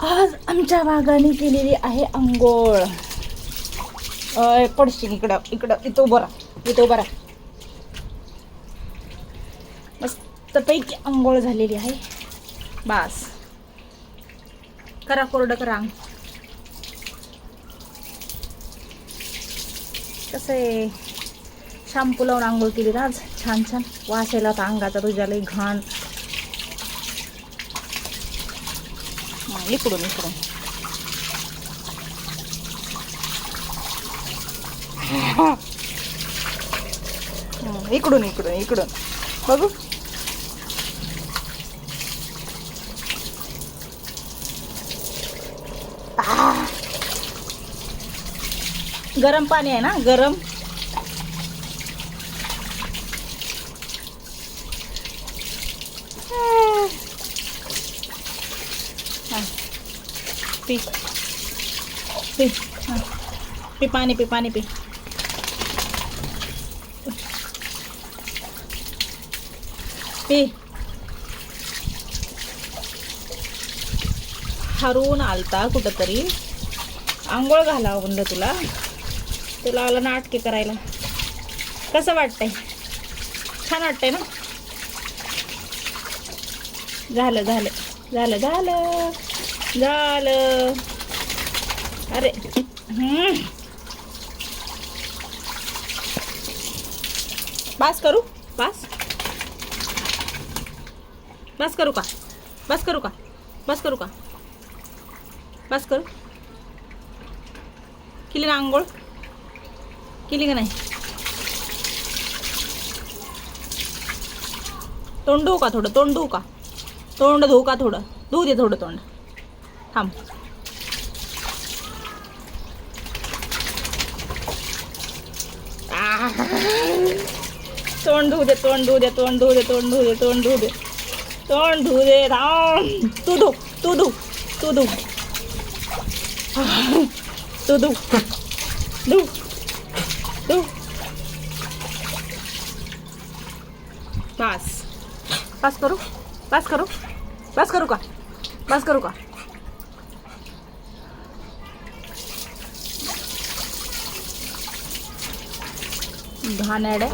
आज आमच्या वाघाने केलेली आहे अंघोळ. पडशील इकडं इकडं, इथं उभं राहा, इथं उभं राहा. मस्तपैकी अंघोळ झालेली आहे. बास करा, कोरडं करा अंग. कसं आहे, शॅम्पू लावून आंघोळ केली ना आज. छान छान वास यायला होता अंगाचा तुझ्या, लई घाण. इकडून इकडून इकडून इकडून इकडून बघू. गरम पाणी आहे ना, गरम. पी पी पी पाणी, पी पाणी, पी. पी. हरून आलता कुठंतरी, आंघोळ घालावं म्हणलं तुला. तुला आला नाटके करायला. कसं वाटतंय? छान वाटतंय ना? झालं झालं झालं झालं झालं. अरे बस करू, बस बस करू का, बस करू का, बस करू का, बस करू. केली ना आंघोळ, केली का नाही? तोंड धुवू का थोडं, तोंड धुवू का, तोंड धुवू का थोडं, धुवू दे थोडं तोंड. थांब. तोंड धुवू दे, तोंड धुवू दे, तोंड धुवू दे, तोंड धुवू दे, तोंड धुवू दे, तोंड धुवू दे. थांब. तू धु, तू धु, तू धु, तू धु, धु धु. बस बस करू, बस करू, बस करू का, बस करू का. घाणेरडे.